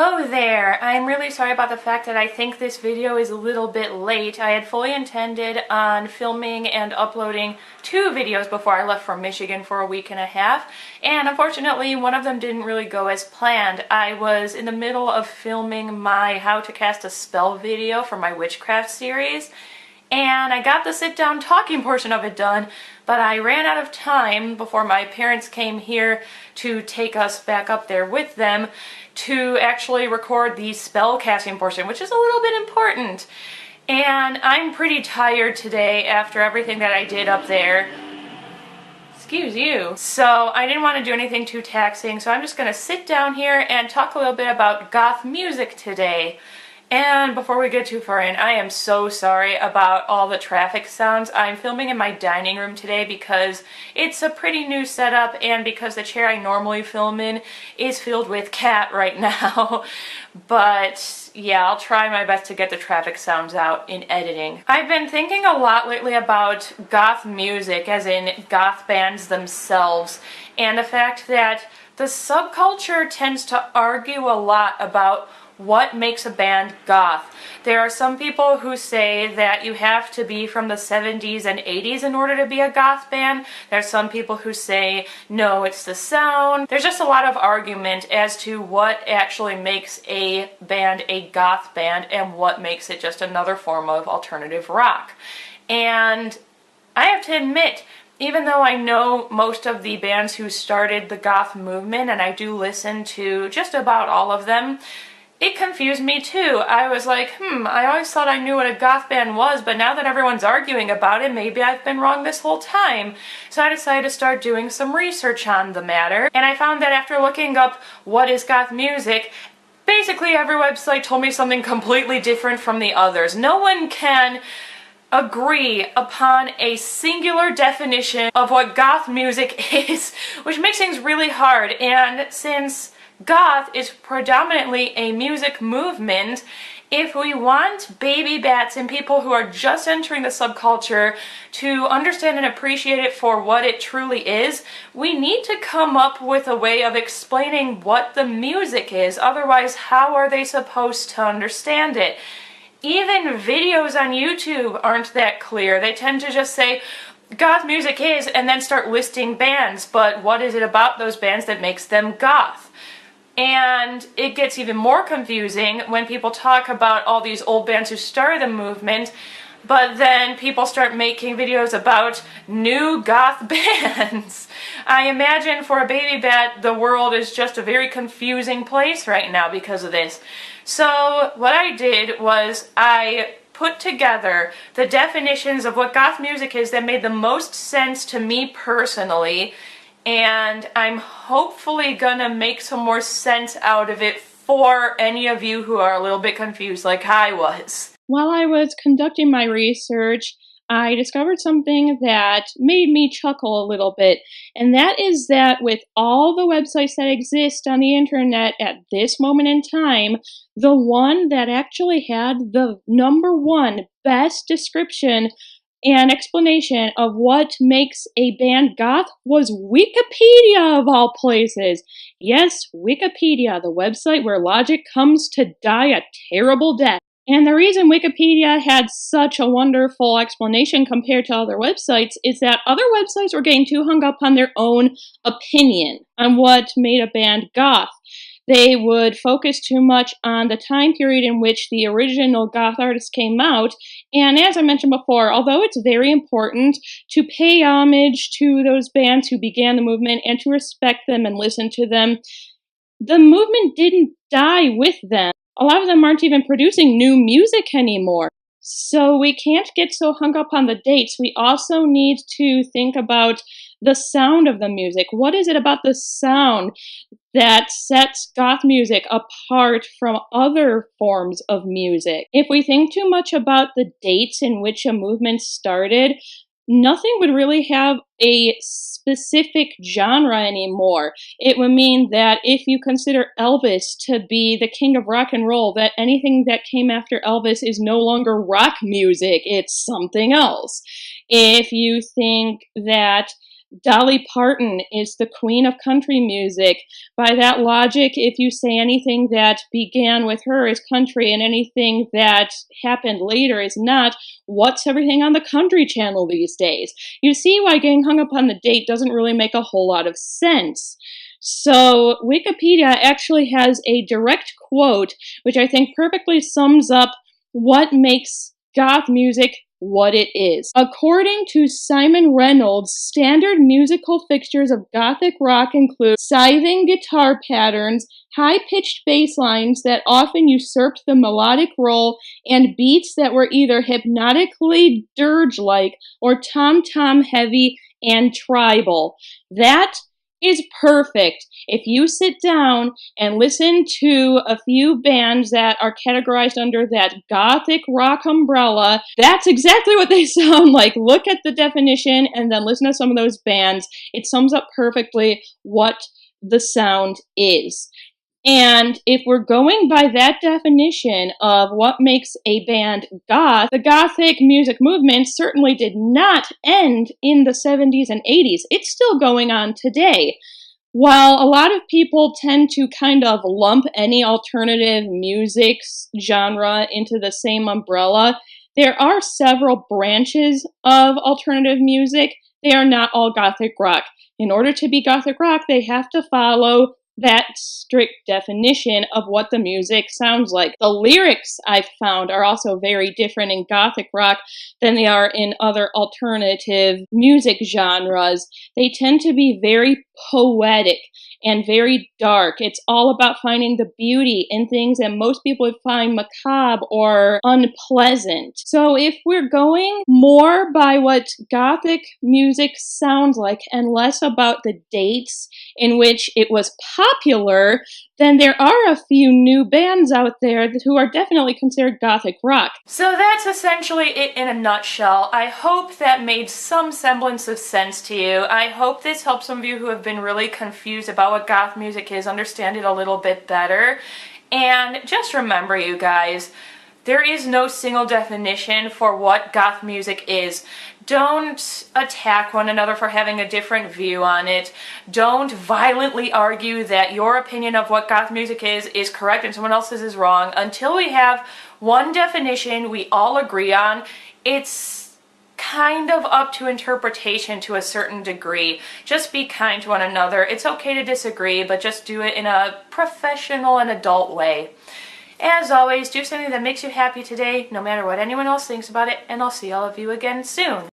Hello there! I'm really sorry about the fact that I think this video is a little bit late. I had fully intended on filming and uploading 2 videos before I left for Michigan for a week and a half, and unfortunately one of them didn't really go as planned. I was in the middle of filming my How to Cast a Spell video for my witchcraft series, and I got the sit-down talking portion of it done, but I ran out of time before my parents came here to take us back up there with them to actually record the spell casting portion, which is a little bit important. And I'm pretty tired today after everything that I did up there. Excuse you. So I didn't want to do anything too taxing, so I'm just going to sit down here and talk a little bit about goth music today. And before we get too far in, I am so sorry about all the traffic sounds. I'm filming in my dining room today because it's a pretty new setup and because the chair I normally film in is filled with cat right now. But yeah, I'll try my best to get the traffic sounds out in editing. I've been thinking a lot lately about goth music, as in goth bands themselves, and the fact that the subculture tends to argue a lot about what makes a band goth. There are some people who say that you have to be from the 70s and 80s in order to be a goth band. There are some people who say, no, it's the sound. There's just a lot of argument as to what actually makes a band a goth band and what makes it just another form of alternative rock. And I have to admit, even though I know most of the bands who started the goth movement, and I do listen to just about all of them, it confused me too. I was like, I always thought I knew what a goth band was, but now that everyone's arguing about it, maybe I've been wrong this whole time. So I decided to start doing some research on the matter, and I found that after looking up what is goth music, basically every website told me something completely different from the others. No one can agree upon a singular definition of what goth music is, which makes things really hard. And since goth is predominantly a music movement, if we want baby bats and people who are just entering the subculture to understand and appreciate it for what it truly is, we need to come up with a way of explaining what the music is. Otherwise, how are they supposed to understand it? Even videos on YouTube aren't that clear. They tend to just say, goth music is, and then start listing bands, but what is it about those bands that makes them goth? And it gets even more confusing when people talk about all these old bands who started the movement, but then people start making videos about new goth bands. I imagine for a baby bat, the world is just a very confusing place right now because of this. So what I did was I put together the definitions of what goth music is that made the most sense to me personally, and I'm hopefully gonna make some more sense out of it for any of you who are a little bit confused like I was. While I was conducting my research, I discovered something that made me chuckle a little bit, and that is that with all the websites that exist on the internet at this moment in time, the one that actually had the #1 best description and explanation of what makes a band goth was Wikipedia, of all places. Yes, Wikipedia, the website where logic comes to die a terrible death. And the reason Wikipedia had such a wonderful explanation compared to other websites is that other websites were getting too hung up on their own opinion on what made a band goth. They would focus too much on the time period in which the original goth artists came out, and as I mentioned before, although it's very important to pay homage to those bands who began the movement and to respect them and listen to them, the movement didn't die with them. A lot of them aren't even producing new music anymore. So we can't get so hung up on the dates. We also need to think about the sound of the music. What is it about the sound that sets goth music apart from other forms of music? If we think too much about the dates in which a movement started, nothing would really have a specific genre anymore. It would mean that if you consider Elvis to be the king of rock and roll, that anything that came after Elvis is no longer rock music, it's something else. If you think that Dolly Parton is the queen of country music. By that logic, if you say anything that began with her is country and anything that happened later is not, what's everything on the Country Channel these days? You see why getting hung up on the date doesn't really make a whole lot of sense. So Wikipedia actually has a direct quote, which I think perfectly sums up what makes goth music what it is. According to Simon Reynolds, standard musical fixtures of gothic rock include scything guitar patterns, high-pitched bass lines that often usurped the melodic role, and beats that were either hypnotically dirge-like or tom-tom heavy and tribal. That is perfect. If you sit down and listen to a few bands that are categorized under that gothic rock umbrella, that's exactly what they sound like. Look at the definition and then listen to some of those bands. It sums up perfectly what the sound is. And if we're going by that definition of what makes a band goth, the gothic music movement certainly did not end in the 70s and 80s. It's still going on today. While a lot of people tend to kind of lump any alternative music genre into the same umbrella, there are several branches of alternative music. They are not all gothic rock. In order to be gothic rock, they have to follow that strict definition of what the music sounds like. The lyrics, I've found, are also very different in gothic rock than they are in other alternative music genres. They tend to be very poetic and very dark. It's all about finding the beauty in things that most people would find macabre or unpleasant. So if we're going more by what gothic music sounds like and less about the dates in which it was popular, then there are a few new bands out there who are definitely considered gothic rock. So that's essentially it in a nutshell. I hope that made some semblance of sense to you. I hope this helps some of you who have been really confused about what goth music is understand it a little bit better. And just remember, you guys, there is no single definition for what goth music is. Don't attack one another for having a different view on it. Don't violently argue that your opinion of what goth music is correct and someone else's is wrong. Until we have one definition we all agree on, it's kind of up to interpretation to a certain degree. Just be kind to one another. It's okay to disagree, but just do it in a professional and adult way. As always, do something that makes you happy today, no matter what anyone else thinks about it, and I'll see all of you again soon.